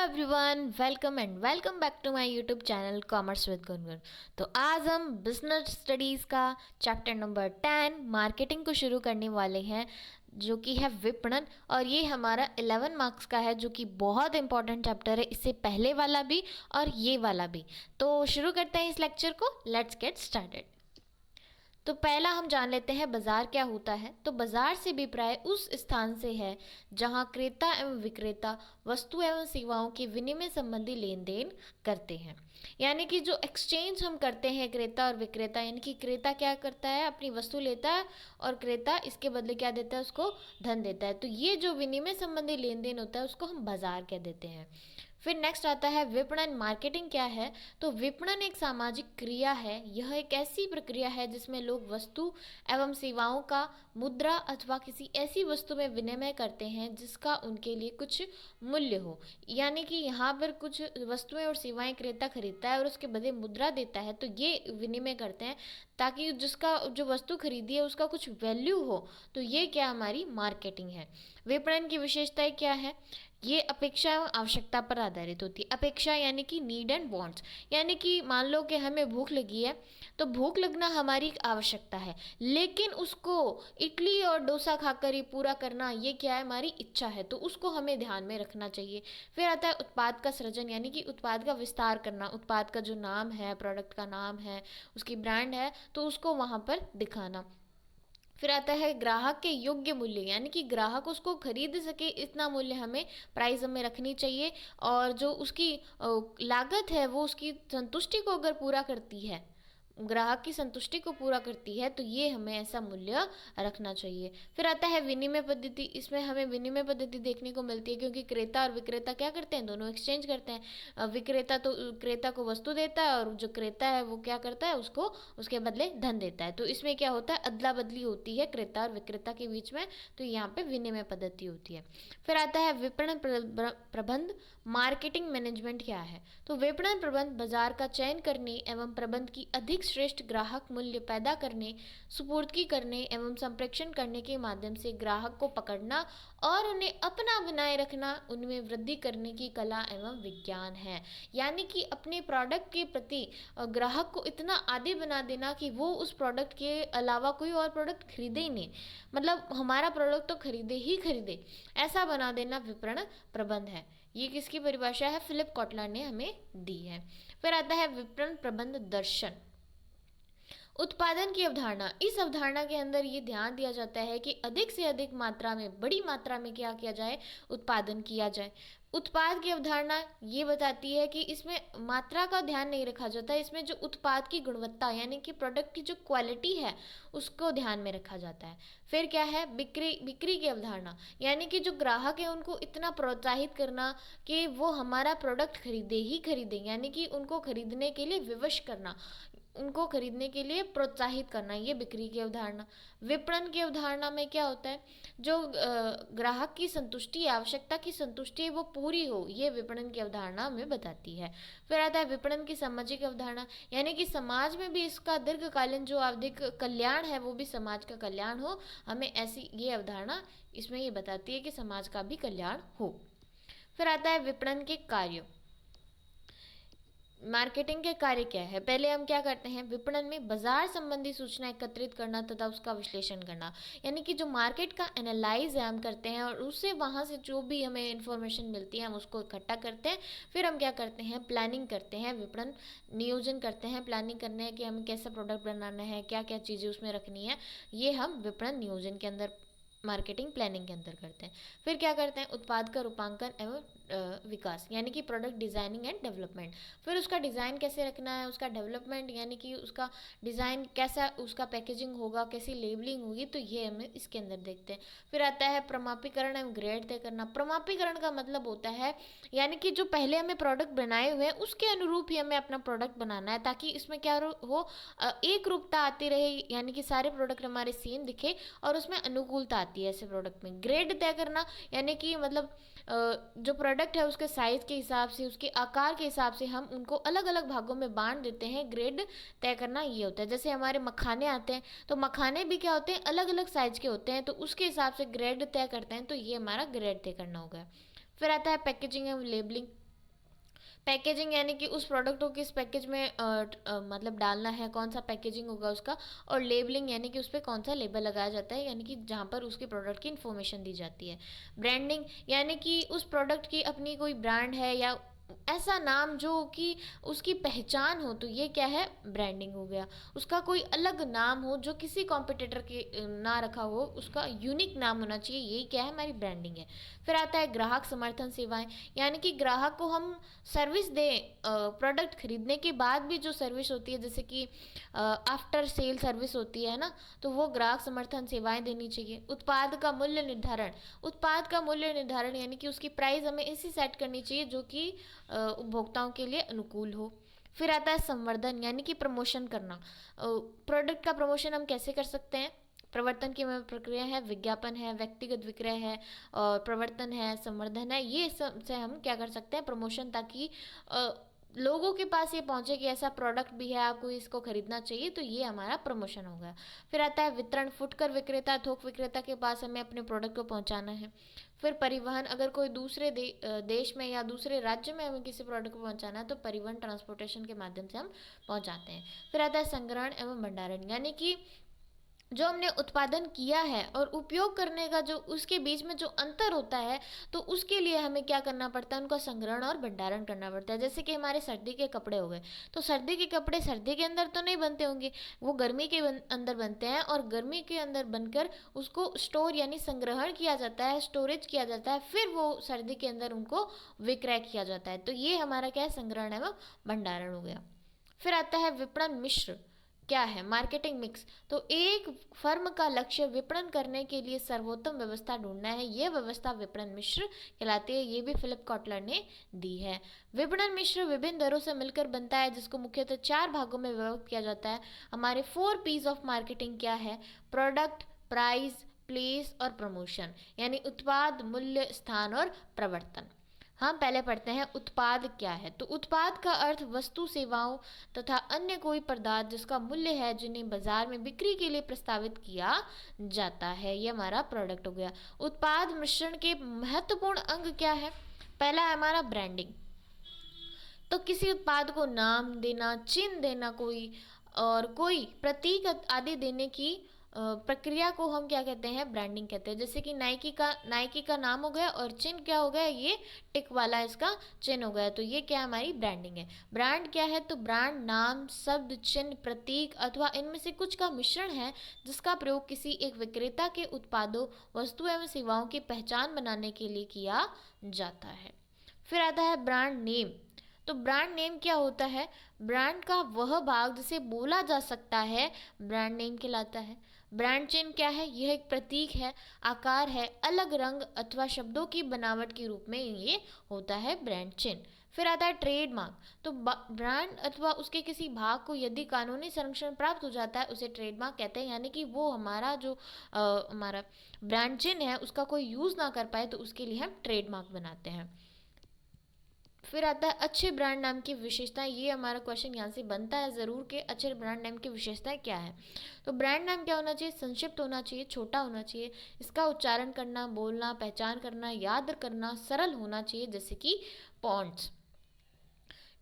Everyone, welcome back to my YouTube channel commerce with Gungun. तो आज हम बिजनेस स्टडीज़ का चैप्टर नंबर 10 मार्केटिंग को शुरू करने वाले हैं, जो कि है विपणन। और ये हमारा 11 मार्क्स का है, जो कि बहुत इंपॉर्टेंट चैप्टर है, इससे पहले वाला भी और ये वाला भी। तो शुरू करते हैं इस लेक्चर को। Let's get started. तो पहला हम जान लेते हैं बाजार क्या होता है। तो बाजार से अभिप्राय उस स्थान से है जहां क्रेता एवं विक्रेता वस्तु एवं सेवाओं के विनिमय संबंधी लेन देन करते हैं। यानी कि जो एक्सचेंज हम करते हैं क्रेता और विक्रेता, यानी कि क्रेता क्या करता है, अपनी वस्तु लेता है और क्रेता इसके बदले क्या देता है, उसको धन देता है। तो ये जो विनिमय संबंधी लेन देन होता है उसको हम बाजार कह देते हैं। फिर नेक्स्ट आता है विपणन। मार्केटिंग क्या है? तो विपणन एक सामाजिक क्रिया है। यह एक ऐसी प्रक्रिया है जिसमें लोग वस्तु एवं सेवाओं का मुद्रा अथवा किसी ऐसी वस्तु में विनिमय करते हैं जिसका उनके लिए कुछ मूल्य हो। यानी कि यहाँ पर कुछ वस्तुएं और सेवाएं क्रेता खरीदता है और उसके बदले मुद्रा देता है, तो ये विनिमय करते हैं ताकि जिसका जो वस्तु खरीदी है उसका कुछ वैल्यू हो। तो ये क्या हमारी मार्केटिंग है। विपणन की विशेषताएं क्या है? ये अपेक्षा एवं आवश्यकता पर आधारित होती है। अपेक्षा यानी कि नीड एंड वांट्स, यानी कि मान लो कि हमें भूख लगी है, तो भूख लगना हमारी एक आवश्यकता है, लेकिन उसको इडली और डोसा खाकर ही पूरा करना ये क्या है, हमारी इच्छा है। तो उसको हमें ध्यान में रखना चाहिए। फिर आता है उत्पाद का सृजन, यानी कि उत्पाद का विस्तार करना। उत्पाद का जो नाम है, प्रोडक्ट का नाम है, उसकी ब्रांड है, तो उसको वहाँ पर दिखाना। फिर आता है ग्राहक के योग्य मूल्य, यानी कि ग्राहक उसको खरीद सके इतना मूल्य हमें प्राइस हमें रखनी चाहिए। और जो उसकी लागत है वो उसकी संतुष्टि को अगर पूरा करती है, ग्राहक की संतुष्टि को पूरा करती है, तो ये हमें ऐसा मूल्य रखना चाहिए। फिर आता है विनिमय पद्धति। इसमें हमें विनिमय पद्धति देखने को मिलती है क्योंकि क्रेता और विक्रेता क्या करते हैं, दोनों एक्सचेंज करते हैं। विक्रेता तो क्रेता को वस्तु देता है और जो क्रेता है वो क्या करता है, उसको उसके बदले धन देता है। तो इसमें क्या होता है, अदला बदली होती है क्रेता और विक्रेता के बीच में। तो यहाँ पे विनिमय पद्धति होती है। फिर आता है विपणन प्रबंध। मार्केटिंग मैनेजमेंट क्या है? तो विपणन प्रबंध बाजार का चयन करने एवं प्रबंध की अधिक श्रेष्ठ ग्राहक मूल्य पैदा करने, सुपुर्दगी करने एवं संप्रेषण करने के माध्यम से ग्राहक को पकड़ना और उन्हें अपना बनाए रखना, उनमें वृद्धि करने की कला एवं विज्ञान है। यानी कि अपने प्रोडक्ट के प्रति ग्राहक को इतना आदी बना देना कि वो उस प्रोडक्ट के अलावा कोई और प्रोडक्ट खरीदे ही नहीं, मतलब हमारा प्रोडक्ट तो खरीदे ही खरीदे, ऐसा बना देना विपणन प्रबंध है। ये किसकी परिभाषा है? फिलिप कॉटलर ने हमें दी है। फिर आता है विपणन प्रबंध दर्शन। उत्पादन की अवधारणा। इस अवधारणा के अंदर ये ध्यान दिया जाता है कि अधिक से अधिक मात्रा में, बड़ी मात्रा में क्या किया जाए, उत्पादन किया जाए। उत्पाद की अवधारणा ये बताती है कि इसमें मात्रा का ध्यान नहीं रखा जाता, इसमें जो उत्पाद की गुणवत्ता यानी कि प्रोडक्ट की जो क्वालिटी है उसको ध्यान में रखा जाता है। फिर क्या है, बिक्री की अवधारणा, यानी कि जो ग्राहक है उनको इतना प्रोत्साहित करना कि वो हमारा प्रोडक्ट खरीदे ही खरीदे, यानी कि उनको खरीदने के लिए विवश करना, उनको खरीदने के लिए प्रोत्साहित करना, ये बिक्री की अवधारणा। विपणन की अवधारणा में क्या होता है, जो ग्राहक की संतुष्टि, आवश्यकता की संतुष्टि वो पूरी हो, ये विपणन की अवधारणा हमें बताती है। फिर आता है विपणन की सामाजिक अवधारणा, यानी कि समाज में भी इसका दीर्घकालीन जो आवधिक कल्याण है वो भी समाज का कल्याण हो, हमें ऐसी ये अवधारणा इसमें ये बताती है कि समाज का भी कल्याण हो। फिर आता है विपणन के कार्य। मार्केटिंग के कार्य क्या है? पहले हम क्या करते हैं, विपणन में बाजार संबंधी सूचना एकत्रित करना तथा उसका विश्लेषण करना, यानी कि जो मार्केट का एनालाइज है हम करते हैं और उससे वहाँ से जो भी हमें इन्फॉर्मेशन मिलती है हम उसको इकट्ठा करते हैं। फिर हम क्या करते हैं, प्लानिंग करते हैं, विपणन नियोजन करते हैं। प्लानिंग करने है कि हमें कैसा प्रोडक्ट बनाना है, क्या क्या चीज़ें उसमें रखनी है, ये हम विपणन नियोजन के अंदर, मार्केटिंग प्लानिंग के अंदर करते हैं। फिर क्या करते हैं, उत्पाद का रूपांकन एवं विकास, यानी कि प्रोडक्ट डिज़ाइनिंग एंड डेवलपमेंट। फिर उसका डिज़ाइन कैसे रखना है, उसका डेवलपमेंट, यानी कि उसका डिज़ाइन कैसा, उसका पैकेजिंग होगा, कैसी लेबलिंग होगी, तो ये हमें इसके अंदर देखते हैं। फिर आता है प्रमापीकरण एवं ग्रेड तय करना। प्रमापीकरण का मतलब होता है, यानी कि जो पहले हमें प्रोडक्ट बनाए हुए हैं उसके अनुरूप ही हमें अपना प्रोडक्ट बनाना है, ताकि इसमें क्या हो, एक रूपता आती रहे, यानी कि सारे प्रोडक्ट हमारे सेम दिखे और उसमें अनुकूलता आती है ऐसे प्रोडक्ट में। ग्रेड तय करना, यानी कि मतलब जो प्रोडक्ट है उसके साइज़ के हिसाब से, उसके आकार के हिसाब से हम उनको अलग अलग भागों में बांट देते हैं। ग्रेड तय करना ये होता है। जैसे हमारे मखाने आते हैं, तो मखाने भी क्या होते हैं, अलग अलग साइज़ के होते हैं, तो उसके हिसाब से ग्रेड तय करते हैं, तो ये हमारा ग्रेड तय करना होगा। फिर आता है पैकेजिंग एवं लेबलिंग। पैकेजिंग यानी कि उस प्रोडक्ट को किस पैकेज में मतलब डालना है, कौन सा पैकेजिंग होगा उसका। और लेबलिंग यानी कि उस पर कौन सा लेबल लगाया जाता है, यानी कि जहाँ पर उसके प्रोडक्ट की इन्फॉर्मेशन दी जाती है। ब्रांडिंग यानी कि उस प्रोडक्ट की अपनी कोई ब्रांड है या ऐसा नाम जो कि उसकी पहचान हो, तो ये क्या है, ब्रांडिंग हो गया। उसका कोई अलग नाम हो जो किसी कॉम्पिटिटर के ना रखा हो, उसका यूनिक नाम होना चाहिए, यही क्या है, हमारी ब्रांडिंग है। फिर आता है ग्राहक समर्थन सेवाएं, यानी कि ग्राहक को हम सर्विस दें, प्रोडक्ट खरीदने के बाद भी जो सर्विस होती है, जैसे कि आफ्टर सेल सर्विस होती है ना, तो वो ग्राहक समर्थन सेवाएं देनी चाहिए। उत्पाद का मूल्य निर्धारण, उत्पाद का मूल्य निर्धारण यानी कि उसकी प्राइस हमें ऐसी सेट करनी चाहिए जो कि उपभोक्ताओं के लिए अनुकूल हो। फिर आता है संवर्धन यानी कि प्रमोशन करना। प्रोडक्ट का प्रमोशन हम कैसे कर सकते हैं, प्रवर्तन की प्रक्रिया है, विज्ञापन है, व्यक्तिगत विक्रय है, और प्रवर्तन है, संवर्धन है, ये सब से हम क्या कर सकते हैं, प्रमोशन, ताकि लोगों के पास ये पहुंचे कि ऐसा प्रोडक्ट भी है, आपको इसको खरीदना चाहिए, तो ये हमारा प्रमोशन हो गया। फिर आता है वितरण, फुटकर विक्रेता, थोक विक्रेता के पास हमें अपने प्रोडक्ट को पहुंचाना है। फिर परिवहन, अगर कोई दूसरे देश में या दूसरे राज्य में हमें किसी प्रोडक्ट को पहुंचाना है, तो परिवहन ट्रांसपोर्टेशन के माध्यम से हम पहुंचाते हैं। फिर आता है संग्रहण एवं भंडारण, यानी कि जो हमने उत्पादन किया है और उपयोग करने का जो उसके बीच में जो अंतर होता है, तो उसके लिए हमें क्या करना पड़ता है, उनका संग्रहण और भंडारण करना पड़ता है। जैसे कि हमारे सर्दी के कपड़े हो गए, तो सर्दी के कपड़े सर्दी के अंदर तो नहीं बनते होंगे, वो गर्मी के अंदर बनते हैं, और गर्मी के अंदर बनकर उसको स्टोर यानी संग्रहण किया जाता है, स्टोरेज किया जाता है, फिर वो सर्दी के अंदर उनको विक्रय किया जाता है। तो ये हमारा क्या है, संग्रहण एवं भंडारण हो गया। फिर आता है विपणन मिश्र, क्या है, मार्केटिंग मिक्स। तो एक फर्म का लक्ष्य विपणन करने के लिए सर्वोत्तम व्यवस्था ढूंढना है, यह व्यवस्था विपणन मिश्र कहलाती है, ये भी फिलिप कॉटलर ने दी है। विपणन मिश्र विभिन्न दरों से मिलकर बनता है, जिसको मुख्यतः 4 भागों में विभक्त किया जाता है। हमारे 4 पीस ऑफ मार्केटिंग क्या है, प्रोडक्ट, प्राइस, प्लेस और प्रमोशन, यानी उत्पाद, मूल्य, स्थान और प्रवर्तन। हम पहले पढ़ते हैं उत्पाद क्या है। तो उत्पाद का अर्थ वस्तु, सेवाओं तथा अन्य कोई पदार्थ जिसका मूल्य है, जिन्हें बाजार में बिक्री के लिए प्रस्तावित किया जाता है, ये हमारा प्रोडक्ट हो गया। उत्पाद मिश्रण के महत्वपूर्ण अंग क्या है, पहला है हमारा ब्रांडिंग। तो किसी उत्पाद को नाम देना, चिन्ह देना, कोई और कोई प्रतीक आदि देने की प्रक्रिया को हम क्या कहते हैं, ब्रांडिंग कहते हैं। जैसे कि नाइकी का नाम हो गया, और चिन्ह क्या हो गया, ये टिक वाला इसका चिन्ह हो गया, तो ये क्या हमारी ब्रांडिंग है। ब्रांड क्या है, तो ब्रांड नाम, शब्द, चिन्ह, प्रतीक अथवा इनमें से कुछ का मिश्रण है, जिसका प्रयोग किसी एक विक्रेता के उत्पादों, वस्तु एवं सेवाओं की पहचान बनाने के लिए किया जाता है। फिर आता है ब्रांड नेम। तो ब्रांड नेम क्या होता है, ब्रांड का वह भाग जिसे बोला जा सकता है, ब्रांड नेम कहलाता है। ब्रांड चिन्ह क्या है, यह एक प्रतीक है, आकार है, अलग रंग अथवा शब्दों की बनावट के रूप में ये होता है ब्रांड चिन्ह। फिर आता है ट्रेडमार्क। तो ब्रांड अथवा उसके किसी भाग को यदि कानूनी संरक्षण प्राप्त हो जाता है, उसे ट्रेडमार्क कहते हैं, यानी कि वो हमारा जो हमारा ब्रांड चिन्ह है उसका कोई यूज़ ना कर पाए, तो उसके लिए हम ट्रेडमार्क बनाते हैं। फिर आता है अच्छे ब्रांड नाम की विशेषताएं, ये हमारा क्वेश्चन यहाँ से बनता है ज़रूर कि अच्छे ब्रांड नाम की विशेषताएं क्या है। तो ब्रांड नाम क्या होना चाहिए, संक्षिप्त होना चाहिए, छोटा होना चाहिए, इसका उच्चारण करना, बोलना, पहचान करना, याद करना सरल होना चाहिए, जैसे कि पॉन्ड्स।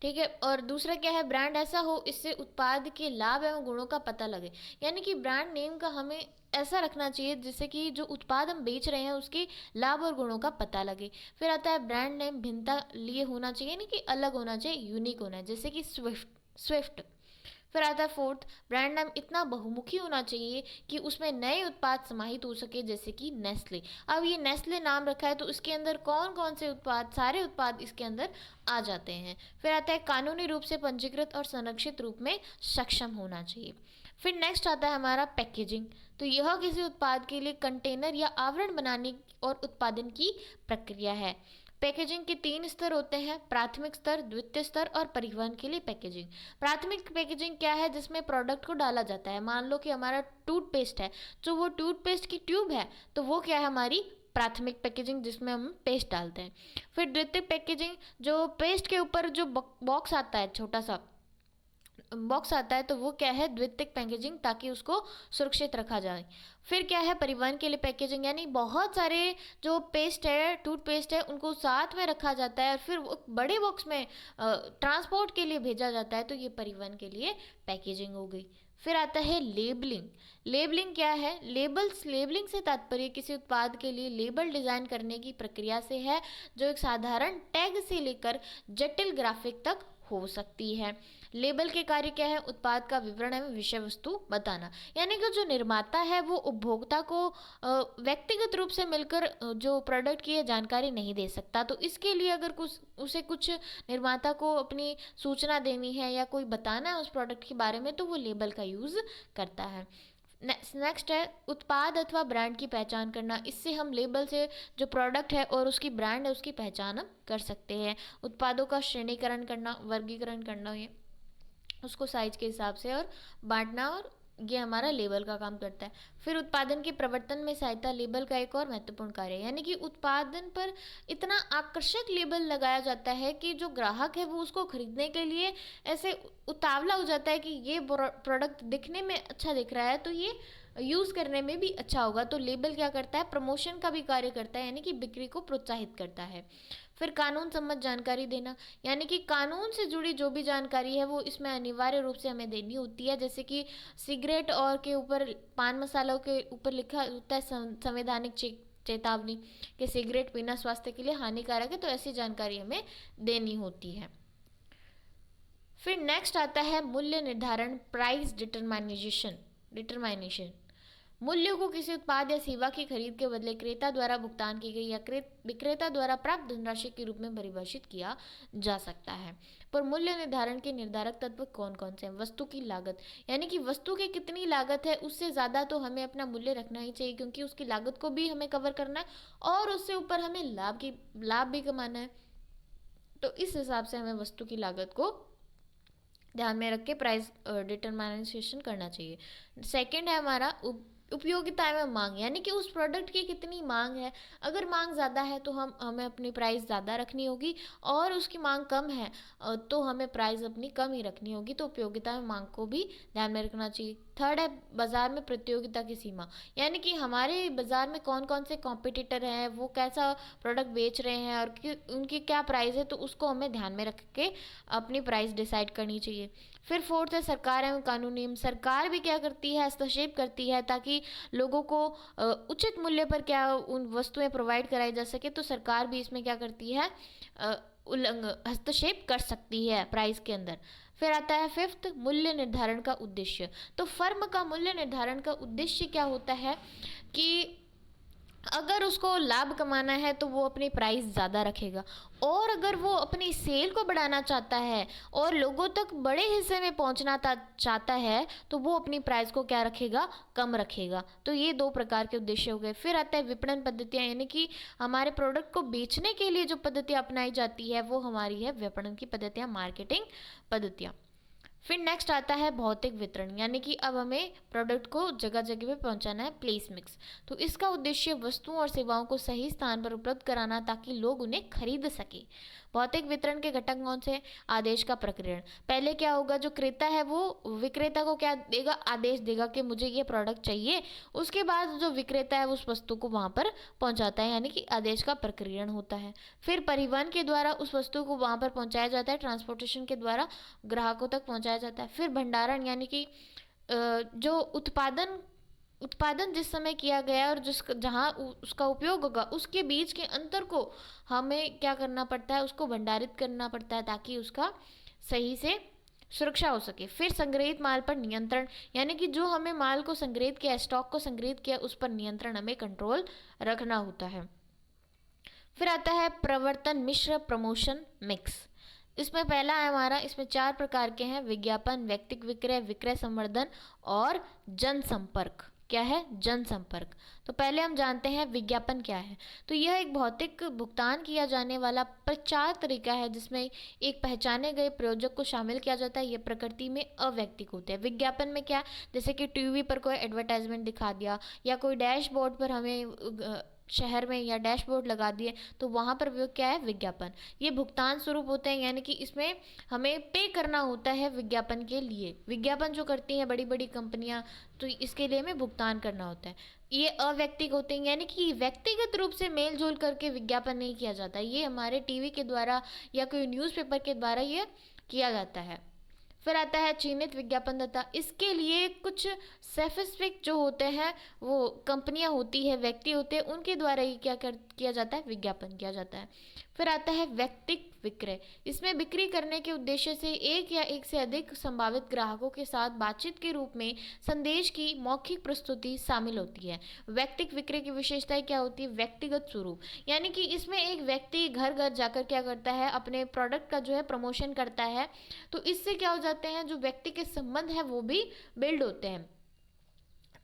ठीक है, और दूसरा क्या है, ब्रांड ऐसा हो इससे उत्पाद के लाभ एवं गुणों का पता लगे, यानी कि ब्रांड नेम का हमें ऐसा रखना चाहिए जिससे कि जो उत्पाद हम बेच रहे हैं उसके लाभ और गुणों का पता लगे। फिर आता है ब्रांड नेम भिन्नता लिए होना चाहिए, यानी कि अलग होना चाहिए, यूनिक होना है, जैसे कि स्विफ्ट। फिर आता है फोर्थ, ब्रांड नाम इतना बहुमुखी होना चाहिए कि उसमें नए उत्पाद समाहित हो सके, जैसे कि नेस्ले। अब ये नेस्ले नाम रखा है, तो इसके अंदर कौन कौन से उत्पाद, सारे उत्पाद इसके अंदर आ जाते हैं। फिर आता है कानूनी रूप से पंजीकृत और संरक्षित रूप में सक्षम होना चाहिए। फिर नेक्स्ट आता है हमारा पैकेजिंग। तो यह किसी उत्पाद के लिए कंटेनर या आवरण बनाने और उत्पादन की प्रक्रिया है। पैकेजिंग के 3 स्तर होते हैं, प्राथमिक स्तर, द्वितीय स्तर और परिवहन के लिए पैकेजिंग। प्राथमिक पैकेजिंग क्या है, जिसमें प्रोडक्ट को डाला जाता है। मान लो कि हमारा टूथपेस्ट है, जो वो टूथपेस्ट की ट्यूब है, तो वो क्या है, हमारी प्राथमिक पैकेजिंग, जिसमें हम पेस्ट डालते हैं। फिर द्वितीय पैकेजिंग, जो पेस्ट के ऊपर जो बॉक्स आता है छोटा सा, बॉक्स आता है तो वो क्या है, द्वितीयक पैकेजिंग, ताकि उसको सुरक्षित रखा जाए। फिर क्या है, परिवहन के लिए पैकेजिंग, यानी बहुत सारे जो पेस्ट है, टूथपेस्ट है, उनको साथ में रखा जाता है और फिर वो बड़े बॉक्स में ट्रांसपोर्ट के लिए भेजा जाता है, तो ये परिवहन के लिए पैकेजिंग हो गई। फिर आता है लेबलिंग। लेबलिंग क्या है, लेबलिंग से तात्पर्य किसी उत्पाद के लिए लेबल डिजाइन करने की प्रक्रिया से है, जो एक साधारण टैग से लेकर जटिल ग्राफिक तक हो सकती है। लेबल के कार्य क्या है, उत्पाद का विवरण एवं विषय वस्तु बताना, यानी कि जो निर्माता है वो उपभोक्ता को व्यक्तिगत रूप से मिलकर जो प्रोडक्ट की जानकारी नहीं दे सकता, तो इसके लिए अगर कुछ निर्माता को अपनी सूचना देनी है या कोई बताना है उस प्रोडक्ट के बारे में, तो वो लेबल का यूज़ करता है। नेक्स्ट है उत्पाद अथवा ब्रांड की पहचान करना। इससे हम लेबल से जो प्रोडक्ट है और उसकी ब्रांड है उसकी पहचान हम कर सकते हैं। उत्पादों का श्रेणीकरण करना, वर्गीकरण करना, ये उसको साइज के हिसाब से और बांटना, और ये हमारा लेबल का काम करता है। फिर उत्पादन के प्रवर्तन में सहायता, लेबल का एक और महत्वपूर्ण कार्य है, यानी कि उत्पादन पर इतना आकर्षक लेबल लगाया जाता है कि जो ग्राहक है वो उसको खरीदने के लिए ऐसे उतावला हो जाता है कि ये प्रोडक्ट दिखने में अच्छा दिख रहा है तो ये यूज़ करने में भी अच्छा होगा। तो लेबल क्या करता है, प्रमोशन का भी कार्य करता है, यानी कि बिक्री को प्रोत्साहित करता है। फिर कानून सम्मत जानकारी देना, यानी कि कानून से जुड़ी जो भी जानकारी है वो इसमें अनिवार्य रूप से हमें देनी होती है। जैसे कि सिगरेट और के ऊपर, पान मसालों के ऊपर लिखा होता है संवैधानिक चेतावनी कि सिगरेट पीना स्वास्थ्य के लिए हानिकारक है, तो ऐसी जानकारी हमें देनी होती है। फिर नेक्स्ट आता है मूल्य निर्धारण, प्राइस डिटरमाइनेशन। मूल्यों को किसी उत्पाद या सेवा की खरीद के बदले क्रेता द्वारा भुगतान की गई या विक्रेता द्वारा प्राप्त धनराशि के रूप में परिभाषित किया जा सकता है। पर मूल्य निर्धारण के निर्धारक तत्व कौन कौन से हैं? वस्तु की लागत, यानी कि वस्तु की कितनी लागत है उससे ज़्यादा तो हमें अपना मूल्य रखना ही चाहिए, क्योंकि उसकी लागत को भी हमें कवर करना है और उससे ऊपर हमें लाभ भी कमाना है। तो इस हिसाब से हमें वस्तु की लागत को ध्यान में रख के प्राइस डिटरमाइनेशन करना चाहिए। सेकंड है हमारा उपयोगिता एवं मांग, यानी कि उस प्रोडक्ट की कितनी मांग है। अगर मांग ज़्यादा है तो हमें अपनी प्राइस ज़्यादा रखनी होगी, और उसकी मांग कम है तो हमें प्राइस अपनी कम ही रखनी होगी। तो उपयोगिता एवं मांग को भी ध्यान में रखना चाहिए। थर्ड है बाजार में प्रतियोगिता की सीमा, यानी कि हमारे बाजार में कौन कौन से कॉम्पिटिटर हैं, वो कैसा प्रोडक्ट बेच रहे हैं और उनकी क्या प्राइस है, तो उसको हमें ध्यान में रख के अपनी प्राइस डिसाइड करनी चाहिए। फिर फोर्थ है सरकार एवं कानूनी नियम। सरकार भी क्या करती है, हस्तक्षेप करती है ताकि लोगों को उचित मूल्य पर क्या उन वस्तुएं प्रोवाइड कराई जा सके। तो सरकार भी इसमें क्या करती है, हस्तक्षेप कर सकती है प्राइस के अंदर। फिर आता है फिफ्थ, मूल्य निर्धारण का उद्देश्य। तो फर्म का मूल्य निर्धारण का उद्देश्य क्या होता है कि अगर उसको लाभ कमाना है तो वो अपनी प्राइस ज़्यादा रखेगा, और अगर वो अपनी सेल को बढ़ाना चाहता है और लोगों तक बड़े हिस्से में पहुंचना चाहता है तो वो अपनी प्राइस को क्या रखेगा, कम रखेगा। तो ये दो प्रकार के उद्देश्य हो गए। फिर आता है विपणन पद्धतियाँ, यानी कि हमारे प्रोडक्ट को बेचने के लिए जो पद्धतियाँ अपनाई जाती है वो हमारी है विपणन की पद्धतियाँ, मार्केटिंग पद्धतियाँ। फिर नेक्स्ट आता है भौतिक वितरण, यानी कि अब हमें प्रोडक्ट को जगह जगह पे पहुंचाना है, प्लेस मिक्स। तो इसका उद्देश्य वस्तुओं और सेवाओं को सही स्थान पर उपलब्ध कराना ताकि लोग उन्हें खरीद सके। भौतिक वितरण के घटक कौन से? आदेश का प्रकरण। पहले क्या होगा, जो क्रेता है वो विक्रेता को क्या देगा, आदेश देगा कि मुझे ये प्रोडक्ट चाहिए। उसके बाद जो विक्रेता है उस वस्तु को वहाँ पर पहुँचाता है, यानी कि आदेश का प्रकरण होता है। फिर परिवहन के द्वारा उस वस्तु को वहाँ पर पहुँचाया जाता है, ट्रांसपोर्टेशन के द्वारा ग्राहकों तक पहुँचाया जाता है। फिर भंडारण, यानी कि जो उत्पादन जिस समय किया गया और जहाँ उसका उपयोग होगा उसके बीच के अंतर को हमें क्या करना पड़ता है, उसको भंडारित करना पड़ता है ताकि उसका सही से सुरक्षा हो सके। फिर संग्रहित माल पर नियंत्रण, यानी कि जो हमें माल को संग्रहित किया, स्टॉक को संग्रहित किया, उस पर नियंत्रण हमें कंट्रोल रखना होता है। फिर आता है प्रवर्तन मिश्र, प्रमोशन मिक्स। इसमें पहला है हमारा, इसमें 4 प्रकार के हैं, विज्ञापन, व्यक्तिक विक्रय, विक्रय संवर्धन और जनसंपर्क। क्या है? जनसंपर्क। तो पहले हम जानते हैं विज्ञापन क्या है। तो यह एक भौतिक भुगतान किया जाने वाला प्रचार तरीका है जिसमें एक पहचाने गए प्रयोजक को शामिल किया जाता है। यह प्रकृति में अवैयक्तिक होते हैं। विज्ञापन में क्या, जैसे कि टीवी पर कोई एडवर्टाइजमेंट दिखा दिया या कोई डैशबोर्ड पर हमें शहर में या डैशबोर्ड लगा दिए, तो वहाँ पर वो क्या है, विज्ञापन। ये भुगतान स्वरूप होते हैं, यानी कि इसमें हमें पे करना होता है विज्ञापन के लिए। विज्ञापन जो करती हैं बड़ी बड़ी कंपनियां, तो इसके लिए हमें भुगतान करना होता है। ये अव्यक्तिक होते हैं, यानी कि व्यक्तिगत रूप से मेल जोल करके विज्ञापन नहीं किया जाता, ये हमारे टीवी के द्वारा या कोई न्यूज़पेपर के द्वारा ये किया जाता है। फिर आता है चिन्हित विज्ञापनदाता। इसके लिए कुछ स्पेसिफिक जो होते हैं वो कंपनियां होती है, व्यक्ति होते हैं, उनके द्वारा ही किया जाता है, विज्ञापन किया जाता है। फिर आता है व्यक्तिक विक्रय। इसमें बिक्री करने के उद्देश्य से एक या एक से अधिक संभावित ग्राहकों के साथ बातचीत के रूप में संदेश की मौखिक प्रस्तुति शामिल होती है। व्यक्तिक विक्रय की विशेषताएं क्या होती है, व्यक्तिगत स्वरूप, यानी कि इसमें एक व्यक्ति घर घर जाकर क्या करता है, अपने प्रोडक्ट का जो है प्रमोशन करता है। तो इससे क्या हो जाते हैं, जो व्यक्ति के संबंध है वो भी बिल्ड होते हैं।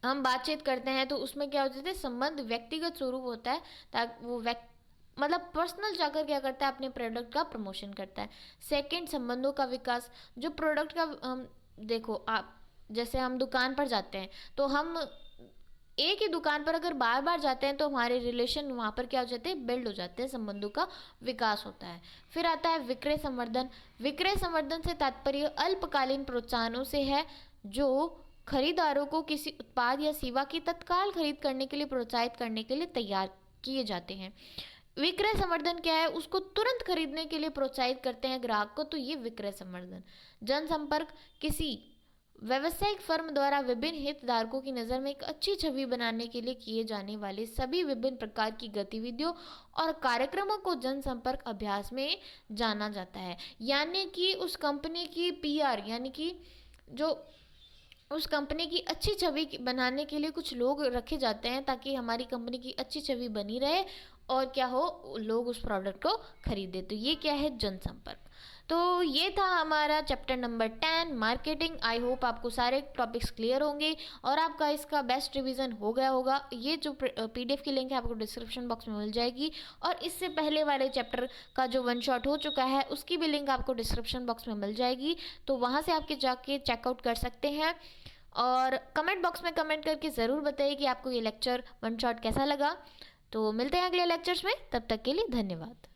हम बातचीत करते हैं तो उसमें क्या हो जाता है, संबंध व्यक्तिगत स्वरूप होता है, ताकि वो व्यक्ति मतलब पर्सनल जाकर क्या करता है, अपने प्रोडक्ट का प्रमोशन करता है। सेकंड, संबंधों का विकास। जो प्रोडक्ट का हम देखो, आप जैसे हम दुकान पर जाते हैं तो हम एक ही दुकान पर अगर बार बार जाते हैं तो हमारे रिलेशन वहाँ पर क्या हो जाते हैं, बिल्ड हो जाते हैं, संबंधों का विकास होता है। फिर आता है विक्रय संवर्धन। विक्रय संवर्धन से तात्पर्य अल्पकालीन प्रोत्साहनों से है, जो खरीदारों को किसी उत्पाद या सेवा की तत्काल खरीद करने के लिए प्रोत्साहित करने के लिए तैयार किए जाते हैं। विक्रय संवर्धन क्या है, उसको तुरंत खरीदने के लिए प्रोत्साहित करते हैं ग्राहक को, तो ये विक्रय संवर्धन। जनसंपर्क, किसी व्यावसायिक फर्म द्वारा विभिन्न हितधारकों की नज़र में एक अच्छी छवि बनाने के लिए किए जाने वाले सभी विभिन्न प्रकार की गतिविधियों और कार्यक्रमों को जनसंपर्क अभ्यास में जाना जाता है। यानी कि उस कंपनी की पीआर, यानी कि जो उस कंपनी की अच्छी छवि बनाने के लिए कुछ लोग रखे जाते हैं, ताकि हमारी कंपनी की अच्छी छवि बनी रहे और क्या हो, लोग उस प्रोडक्ट को खरीदे। तो ये क्या है, जनसंपर्क। तो ये था हमारा chapter number 10 marketing. I hope आपको सारे टॉपिक्स क्लियर होंगे और आपका इसका बेस्ट रिवीजन हो गया होगा। ये जो पीडीएफ की लिंक है आपको डिस्क्रिप्शन बॉक्स में मिल जाएगी, और इससे पहले वाले चैप्टर का जो वन शॉट हो चुका है उसकी भी लिंक आपको डिस्क्रिप्शन बॉक्स में मिल जाएगी, तो वहाँ से आपके जाके चेकआउट कर सकते हैं। और कमेंट बॉक्स में कमेंट करके ज़रूर बताइए कि आपको ये लेक्चर वन शॉट कैसा लगा। तो मिलते हैं अगले लेक्चर्स में, तब तक के लिए धन्यवाद।